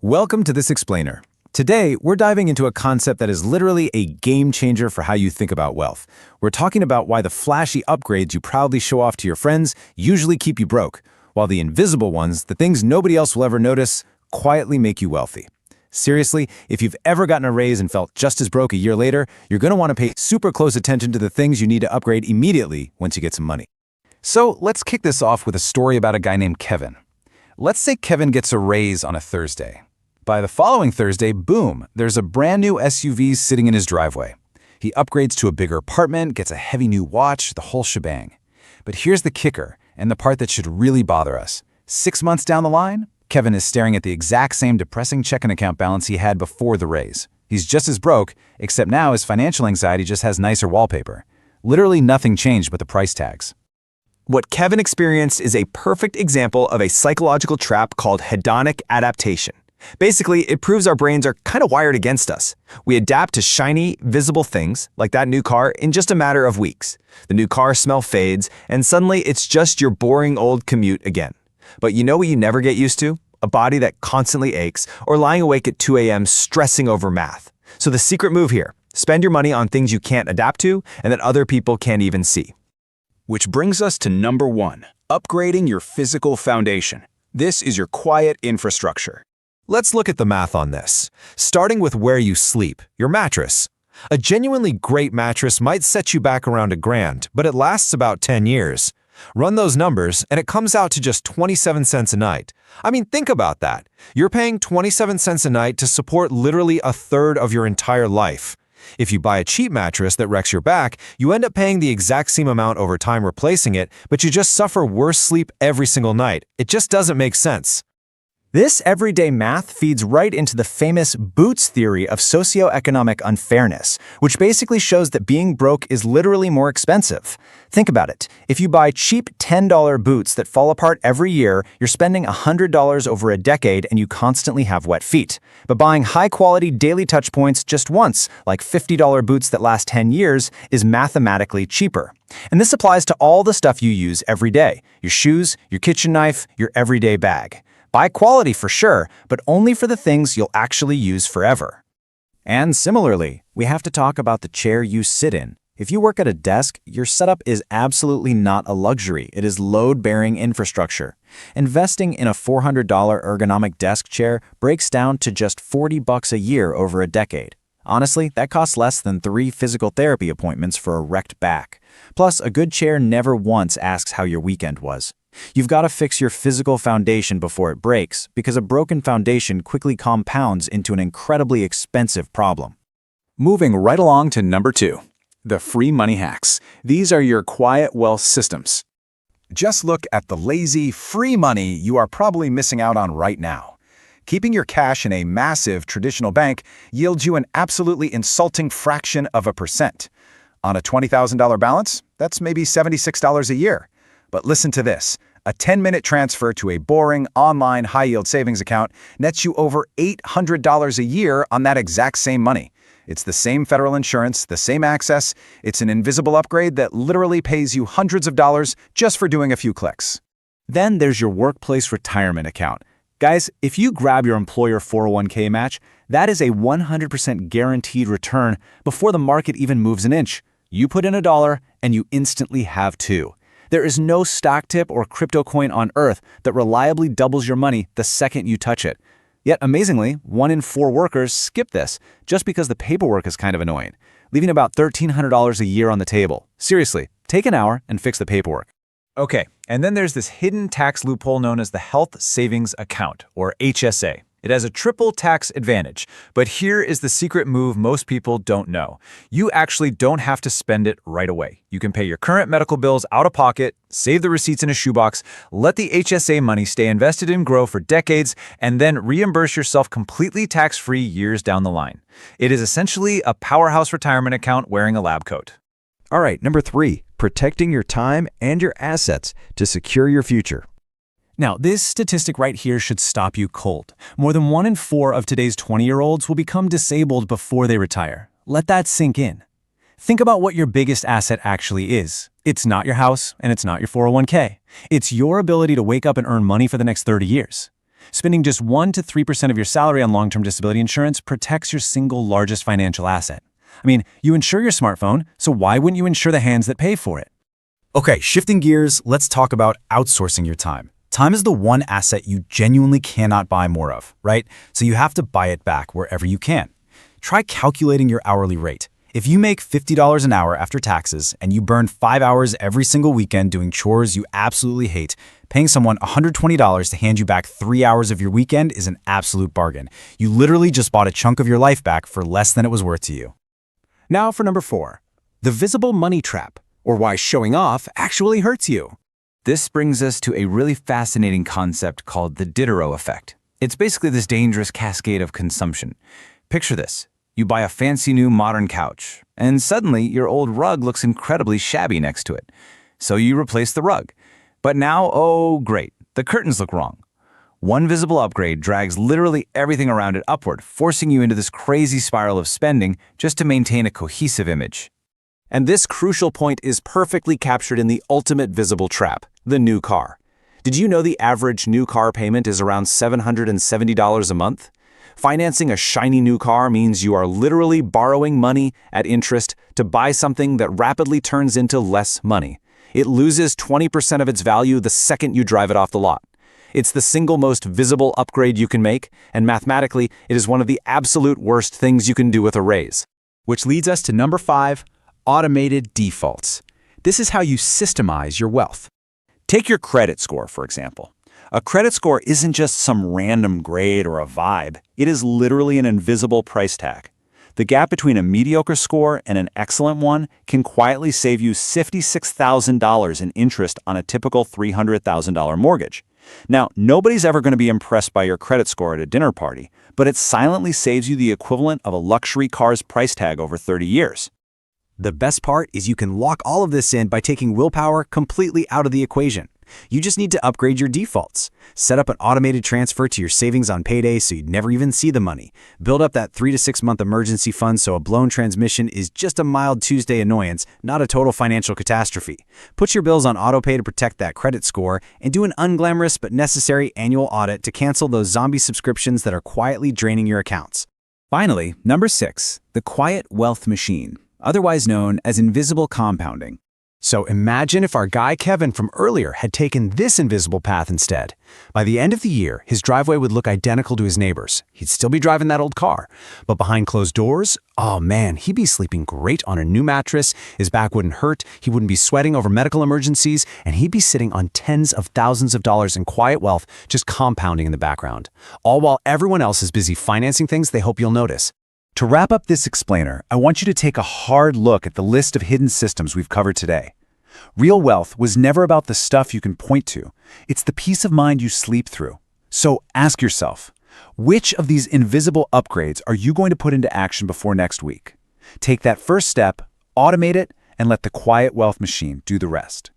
Welcome to This Explainer. Today, we're diving into a concept that is literally a game changer for how you think about wealth. We're talking about why the flashy upgrades you proudly show off to your friends usually keep you broke, while the invisible ones, the things nobody else will ever notice, quietly make you wealthy. Seriously, if you've ever gotten a raise and felt just as broke a year later, you're going to want to pay super close attention to the things you need to upgrade immediately once you get some money. So let's kick this off with a story about a guy named Kevin. Let's say Kevin gets a raise on a Thursday. By the following Thursday, boom, there's a brand new SUV sitting in his driveway. He upgrades to a bigger apartment, gets a heavy new watch, the whole shebang. But here's the kicker, and the part that should really bother us. 6 months down the line, Kevin is staring at the exact same depressing checking account balance he had before the raise. He's just as broke, except now his financial anxiety just has nicer wallpaper. Literally nothing changed but the price tags. What Kevin experienced is a perfect example of a psychological trap called hedonic adaptation. Basically, it proves our brains are kind of wired against us. We adapt to shiny, visible things, like that new car, in just a matter of weeks. The new car smell fades, and suddenly it's just your boring old commute again. But you know what you never get used to? A body that constantly aches, or lying awake at 2 a.m. stressing over math. So the secret move here, spend your money on things you can't adapt to and that other people can't even see. Which brings us to number 1, upgrading your physical foundation. This is your quiet infrastructure. Let's look at the math on this. Starting with where you sleep, your mattress. A genuinely great mattress might set you back around $1,000, but it lasts about 10 years. Run those numbers, and it comes out to just 27 cents a night. I mean, think about that. You're paying 27 cents a night to support literally a third of your entire life. If you buy a cheap mattress that wrecks your back, you end up paying the exact same amount over time replacing it, but you just suffer worse sleep every single night. It just doesn't make sense. This everyday math feeds right into the famous Boots theory of socioeconomic unfairness, which basically shows that being broke is literally more expensive. Think about it. If you buy cheap $10 boots that fall apart every year, you're spending $100 over a decade and you constantly have wet feet. But buying high-quality daily touch points just once, like $50 boots that last 10 years, is mathematically cheaper. And this applies to all the stuff you use every day: your shoes, your kitchen knife, your everyday bag. Buy quality for sure, but only for the things you'll actually use forever. And similarly, we have to talk about the chair you sit in. If you work at a desk, your setup is absolutely not a luxury. It is load-bearing infrastructure. Investing in a $400 ergonomic desk chair breaks down to just $40 a year over a decade. Honestly, that costs less than 3 physical therapy appointments for a wrecked back. Plus, a good chair never once asks how your weekend was. You've got to fix your physical foundation before it breaks, because a broken foundation quickly compounds into an incredibly expensive problem. Moving right along to number 2, the free money hacks. These are your quiet wealth systems. Just look at the lazy, free money you are probably missing out on right now. Keeping your cash in a massive traditional bank yields you an absolutely insulting fraction of a percent. On a $20,000 balance, that's maybe $76 a year. But listen to this. A 10-minute transfer to a boring, online, high-yield savings account nets you over $800 a year on that exact same money. It's the same federal insurance, the same access. It's an invisible upgrade that literally pays you hundreds of dollars just for doing a few clicks. Then there's your workplace retirement account. Guys, if you grab your employer 401k match, that is a 100% guaranteed return before the market even moves an inch. You put in $1 and you instantly have $2. There is no stock tip or crypto coin on earth that reliably doubles your money the second you touch it. Yet, amazingly, 1 in 4 workers skip this just because the paperwork is kind of annoying, leaving about $1,300 a year on the table. Seriously, take an hour and fix the paperwork. Okay, and then there's this hidden tax loophole known as the Health Savings Account, or HSA. It has a triple tax advantage, but here is the secret move most people don't know. You actually don't have to spend it right away. You can pay your current medical bills out of pocket, save the receipts in a shoebox, let the HSA money stay invested and grow for decades, and then reimburse yourself completely tax-free years down the line. It is essentially a powerhouse retirement account wearing a lab coat. All right, number 3, protecting your time and your assets to secure your future. Now, this statistic right here should stop you cold. More than 1 in 4 of today's 20-year-olds will become disabled before they retire. Let that sink in. Think about what your biggest asset actually is. It's not your house, and it's not your 401k. It's your ability to wake up and earn money for the next 30 years. Spending just 1 to 3% of your salary on long-term disability insurance protects your single largest financial asset. I mean, you insure your smartphone, so why wouldn't you insure the hands that pay for it? Okay, shifting gears, let's talk about outsourcing your time. Time is the one asset you genuinely cannot buy more of, right? So you have to buy it back wherever you can. Try calculating your hourly rate. If you make $50 an hour after taxes and you burn 5 hours every single weekend doing chores you absolutely hate, paying someone $120 to hand you back 3 hours of your weekend is an absolute bargain. You literally just bought a chunk of your life back for less than it was worth to you. Now for number 4, the visible money trap, or why showing off actually hurts you. This brings us to a really fascinating concept called the Diderot effect. It's basically this dangerous cascade of consumption. Picture this. You buy a fancy new modern couch, and suddenly your old rug looks incredibly shabby next to it. So you replace the rug. But now, oh great, the curtains look wrong. One visible upgrade drags literally everything around it upward, forcing you into this crazy spiral of spending just to maintain a cohesive image. And this crucial point is perfectly captured in the ultimate visible trap, the new car. Did you know the average new car payment is around $770 a month? Financing a shiny new car means you are literally borrowing money at interest to buy something that rapidly turns into less money. It loses 20% of its value the second you drive it off the lot. It's the single most visible upgrade you can make, and mathematically, it is one of the absolute worst things you can do with a raise. Which leads us to number 5, automated defaults. This is how you systemize your wealth. Take your credit score, for example. A credit score isn't just some random grade or a vibe. It is literally an invisible price tag. The gap between a mediocre score and an excellent one can quietly save you $56,000 in interest on a typical $300,000 mortgage. Now, nobody's ever going to be impressed by your credit score at a dinner party, but it silently saves you the equivalent of a luxury car's price tag over 30 years. The best part is you can lock all of this in by taking willpower completely out of the equation. You just need to upgrade your defaults. Set up an automated transfer to your savings on payday so you'd never even see the money. Build up that 3 to 6 month emergency fund so a blown transmission is just a mild Tuesday annoyance, not a total financial catastrophe. Put your bills on autopay to protect that credit score, and do an unglamorous but necessary annual audit to cancel those zombie subscriptions that are quietly draining your accounts. Finally, number 6, the quiet wealth machine, otherwise known as invisible compounding. So imagine if our guy Kevin from earlier had taken this invisible path instead. By the end of the year, his driveway would look identical to his neighbor's. He'd still be driving that old car. But behind closed doors, oh man, he'd be sleeping great on a new mattress, his back wouldn't hurt, he wouldn't be sweating over medical emergencies, and he'd be sitting on tens of thousands of dollars in quiet wealth just compounding in the background. All while everyone else is busy financing things they hope you'll notice. To wrap up this explainer, I want you to take a hard look at the list of hidden systems we've covered today. Real wealth was never about the stuff you can point to. It's the peace of mind you sleep through. So ask yourself, which of these invisible upgrades are you going to put into action before next week? Take that first step, automate it, and let the quiet wealth machine do the rest.